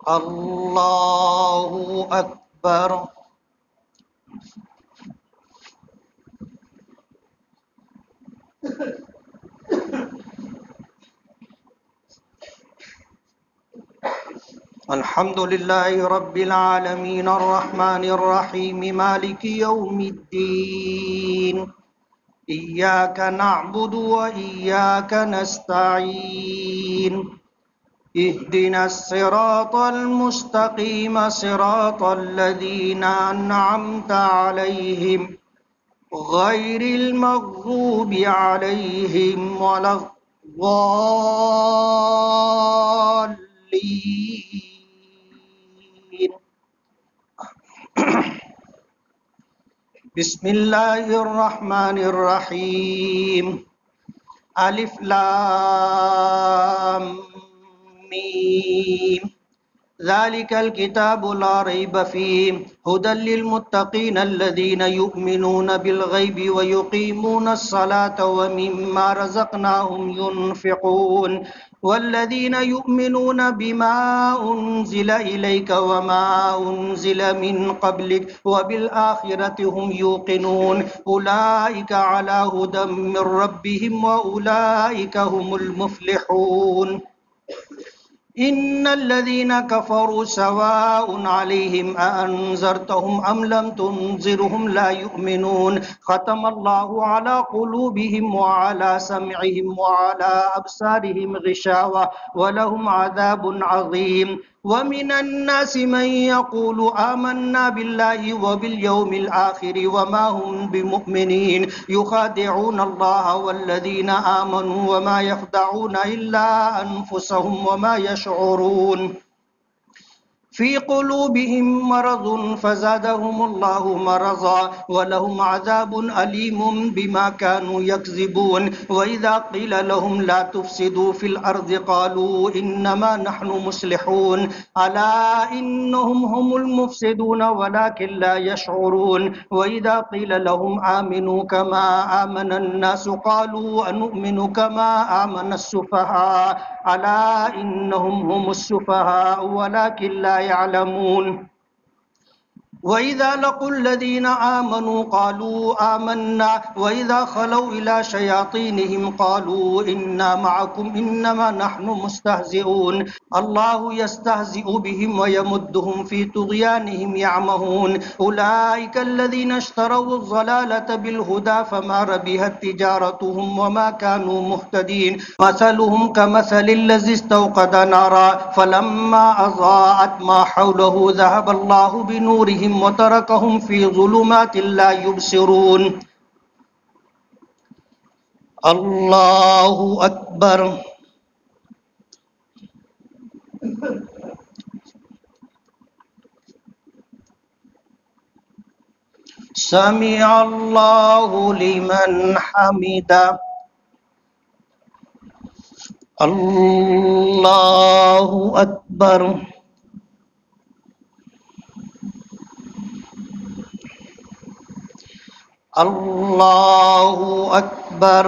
الله أكبر. الحمد لله رب العالمين الرحمن الرحيم مالك يوم الدين إياك نعبد وإياك نستعين اهدنا الصراط المستقيم صراط الذين أنعمت عليهم غير المغضوب عليهم ولا الضالين. بسم الله الرحمن الرحيم. ألف لام ميم ذلك الكتاب لا ريب فيه هدى للمتقين الذين يؤمنون بالغيب ويقيمون الصلاة ومما رزقناهم ينفقون والذين يؤمنون بما أنزل إليك وما أنزل من قبلك وبالآخرة هم يوقنون أولئك على هدى من ربهم وأولئك هم المفلحون. إن الذين كفروا سواء عليهم أأنذرتهم أم لم تنذرهم لا يؤمنون ختم الله على قلوبهم وعلى سمعهم وعلى أبصارهم غشاوة ولهم عذاب عظيم. ومن الناس من يقول آمنا بالله وباليوم الآخر وما هم بمؤمنين يخادعون الله والذين آمنوا وما يخدعون إلا أنفسهم وما يشعرون في قلوبهم مرض فزادهم الله مرضا ولهم عذاب أليم بما كانوا يكذبون. وإذا قيل لهم لا تفسدوا في الأرض قالوا إنما نحن مصلحون ألا إنهم هم المفسدون ولكن لا يشعرون. وإذا قيل لهم آمنوا كما آمن الناس قالوا أنؤمن كما آمن السفهاء ألا إنهم هم السفهاء ولكن لا يعلمون. وإذا لقوا الذين آمنوا قالوا آمنا وإذا خلوا إلى شياطينهم قالوا إنا معكم إنما نحن مستهزئون الله يستهزئ بهم ويمدهم في طغيانهم يعمهون. أولئك الذين اشتروا الضلالة بالهدى فما ربحت تجارتهم وما كانوا مهتدين مثلهم كمثل الذي استوقد نارا فلما أضاءت ما حوله ذهب الله بنورهم وتركهم في ظلمات لا يبصرون. الله أكبر. سمع الله لمن حمده. الله أكبر. الله أكبر.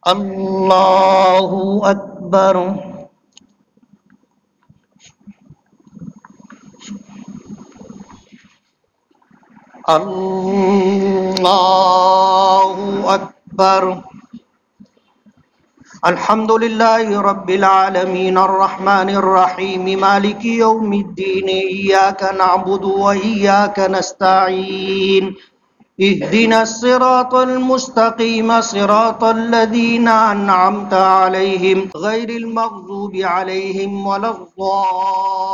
الله أكبر. الله أكبر. الحمد لله رب العالمين الرحمن الرحيم مالك يوم الدين إياك نعبد وإياك نستعين اهدنا الصراط المستقيم صراط الذين أنعمت عليهم غير المغضوب عليهم ولا الضالين.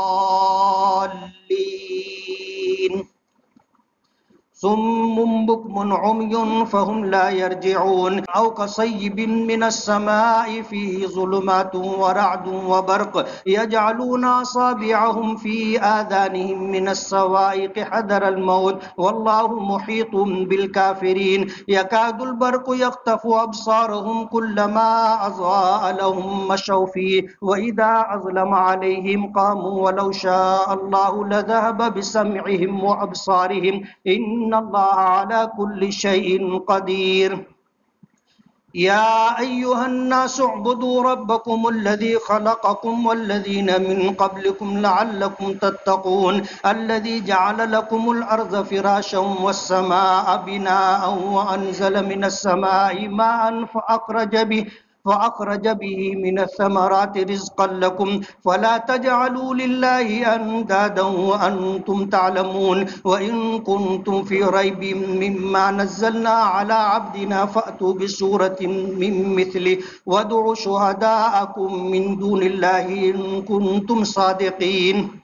صم بكم عمي فهم لا يرجعون أو كصيب من السماء فيه ظلمات ورعد وبرق يجعلون أصابعهم في آذانهم من الصواعق حذر الموت والله محيط بالكافرين. يكاد البرق يخطف أبصارهم كلما أضاء لهم مشوا فيه وإذا أظلم عليهم قاموا ولو شاء الله لذهب بسمعهم وأبصارهم إن الله على كل شيء قدير. يا أيها الناس اعبدوا ربكم الذي خلقكم والذين من قبلكم لعلكم تتقون الذي جعل لكم الأرض فراشا والسماء بناء وأنزل من السماء ماء فأخرج به من الثمرات رزقا لكم فلا تجعلوا لله أندادا وأنتم تعلمون وإن كنتم في ريب مما نزلنا على عبدنا فأتوا بسورة من مثله وادعوا شهداءكم من دون الله إن كنتم صادقين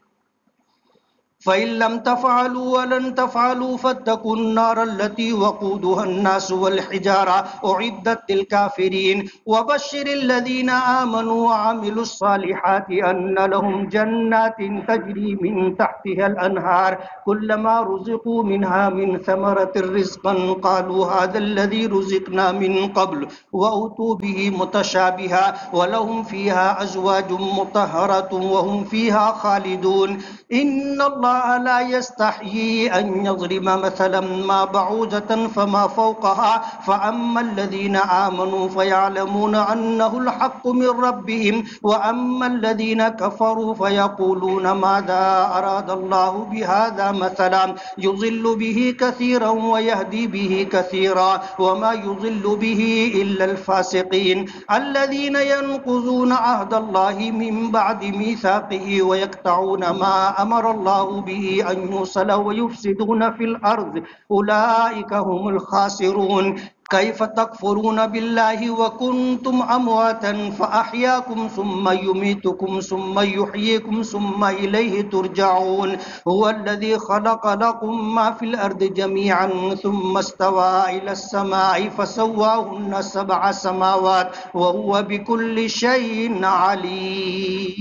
فإن لم تفعلوا ولن تفعلوا فاتقوا النار التي وقودها الناس والحجارة أعدت للكافرين وبشر الذين آمنوا وعملوا الصالحات أن لهم جنات تجري من تحتها الأنهار كلما رزقوا منها من ثمرة رزقا قالوا هذا الذي رزقنا من قبل وأتوا به متشابها ولهم فيها أزواج مطهرة وهم فيها خالدون إن الله لا يستحيي أن يضرب مثلا ما بعوضة فما فوقها فأما الذين آمنوا فيعلمون أنه الحق من ربهم وأما الذين كفروا فيقولون ماذا أراد الله بهذا مثلا يضل به كثيرا ويهدي به كثيرا وما يضل به إلا الفاسقين الذين ينقضون عهد الله من بعد ميثاقه ويقطعون ما أمر الله به أن يوصل ويفسدون في الأرض أولئك هم الخاسرون كيف تكفرون بالله وكنتم أمواتا فأحياكم ثم يميتكم ثم يحييكم ثم إليه ترجعون هو الذي خلق لكم ما في الأرض جميعا ثم استوى إلى السماء فسواهن 7 سماوات وهو بكل شيء عليم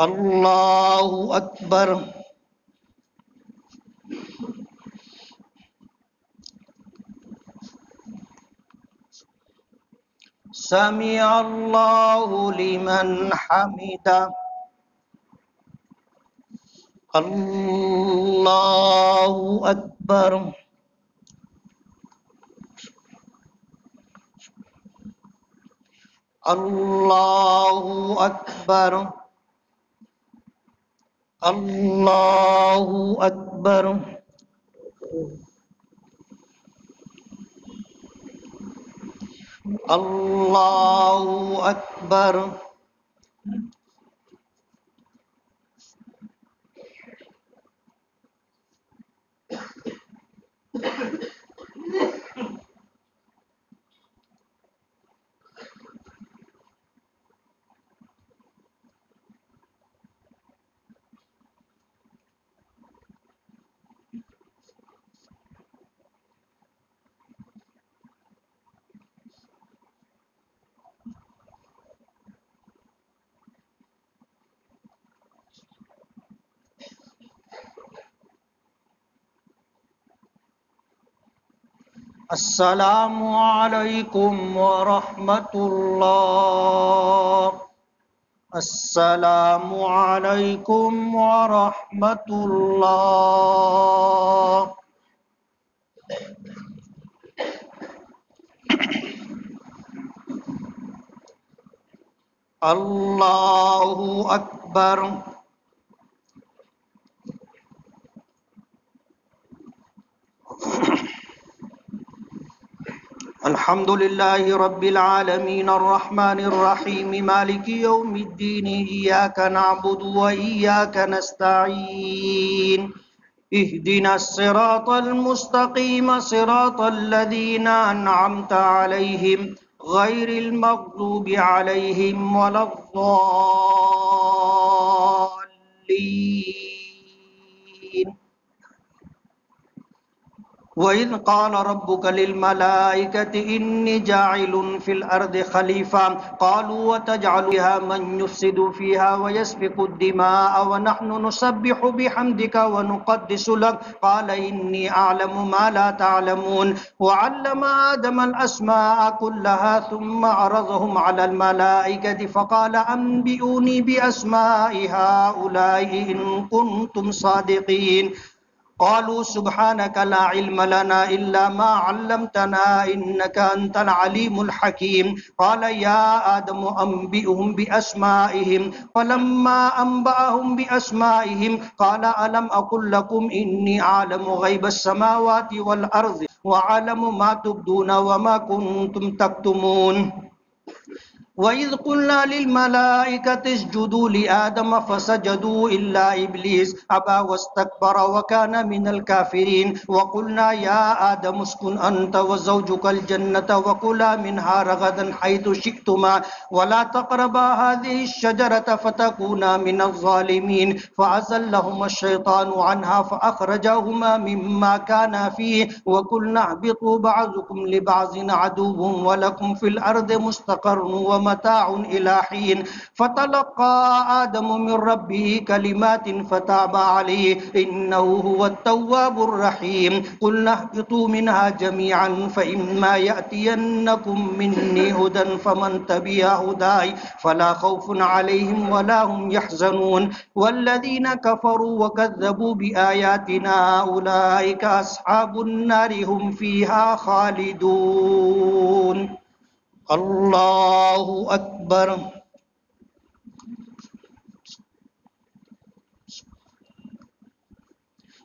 الله أكبر سمع الله لمن حمده الله أكبر الله أكبر الله أكبر الله أكبر السلام عليكم ورحمة الله السلام عليكم ورحمة الله الله أكبر الحمد لله رب العالمين الرحمن الرحيم مالك يوم الدين إياك نعبد وإياك نستعين اهدنا الصراط المستقيم صراط الذين أنعمت عليهم غير المغضوب عليهم ولا الضالين وإذ قال ربك للملائكة إني جاعل في الأرض خليفة قالوا وتجعل فيها من يفسد فيها ويسفك الدماء ونحن نسبح بحمدك ونقدس لك قال إني أعلم ما لا تعلمون وعلم آدم الأسماء كلها ثم عرضهم على الملائكة فقال أنبئوني بأسماء هؤلاء إن كنتم صادقين قالوا سبحانك لا علم لنا إلا ما علمتنا إنك أنت العليم الحكيم قال يا آدم أنبئهم بأسمائهم فلما أنبأهم بأسمائهم قال ألم أقل لكم إني أعلم غيب السماوات والأرض وأعلم ما تبدون وما كنتم تكتمون وإذ قلنا للملائكة اسجدوا لآدم فسجدوا إلا إبليس أبى واستكبر وكان من الكافرين وقلنا يا آدم اسكن أنت وزوجك الجنة وكلا منها رغدا حيث شئتما ولا تقربا هذه الشجرة فتكونا من الظالمين فأزلهما الشيطان عنها فأخرجهما مما كانا فيه وقلنا اهبطوا بعضكم لبعض عدو ولكم في الأرض مستقر ومتاع إلى حين فتلقى آدم من ربه كلمات فتاب عليه إنه هو التواب الرحيم قلنا اهبطوا منها جميعا فإما يأتينكم مني هدى فمن تبع هداي فلا خوف عليهم ولا هم يحزنون والذين كفروا وكذبوا بآياتنا أولئك أصحاب النار هم فيها خالدون الله أكبر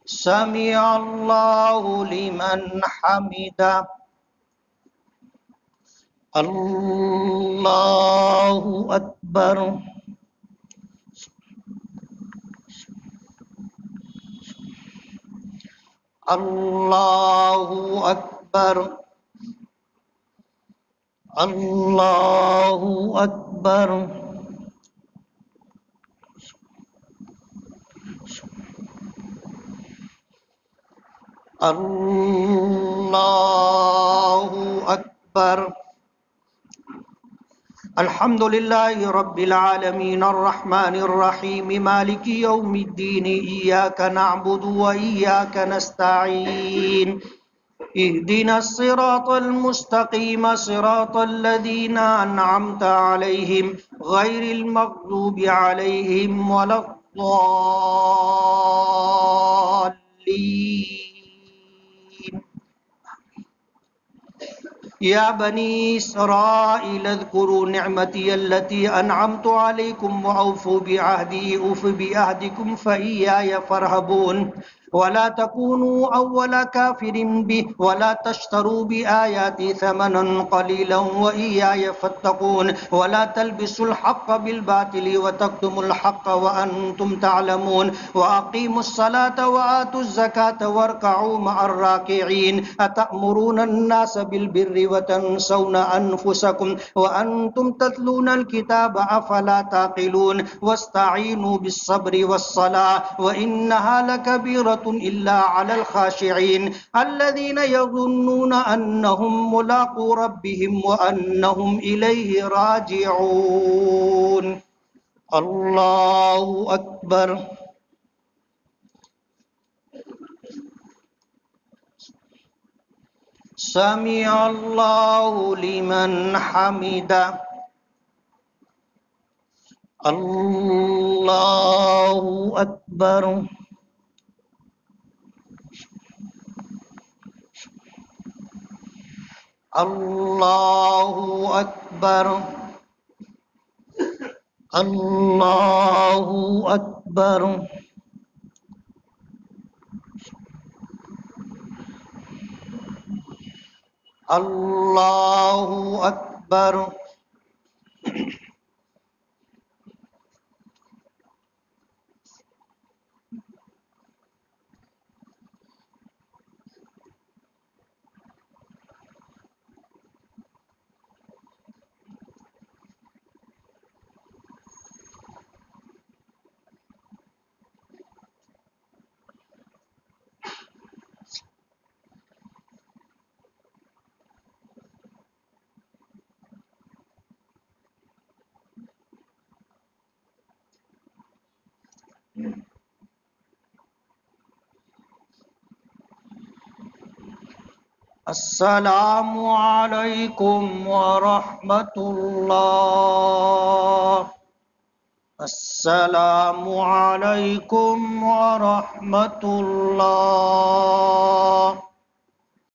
سمع الله لمن حمده الله أكبر الله أكبر الله أكبر الله أكبر الحمد لله رب العالمين الرحمن الرحيم مالك يوم الدين إياك نعبد وإياك نستعين اهدنا الصراط المستقيم صراط الذين أنعمت عليهم غير المغضوب عليهم ولا الضالين يا بني إسرائيل اذكروا نعمتي التي أنعمت عليكم وأوفوا بعهدي أوف بعهدكم فإياي فارهبون ولا تكونوا أول كافر به ولا تشتروا بآياتي ثمنا قليلا وإياي فاتقون ولا تلبسوا الحق بالباطل وتكتموا الحق وأنتم تعلمون وأقيموا الصلاة وآتوا الزكاة واركعوا مع الراكعين أتأمرون الناس بالبر وتنسون أنفسكم وأنتم تتلون الكتاب أفلا تعقلون واستعينوا بالصبر والصلاة وإنها لكبيرة إلا على الخاشعين الذين يظنون أنهم ملاقو ربهم وأنهم إليه راجعون الله أكبر سمع الله لمن حمده الله أكبر الله أكبر الله أكبر الله أكبر السلام عليكم ورحمة الله अस्सलामु अलैकुम व रहमतुल्लाह।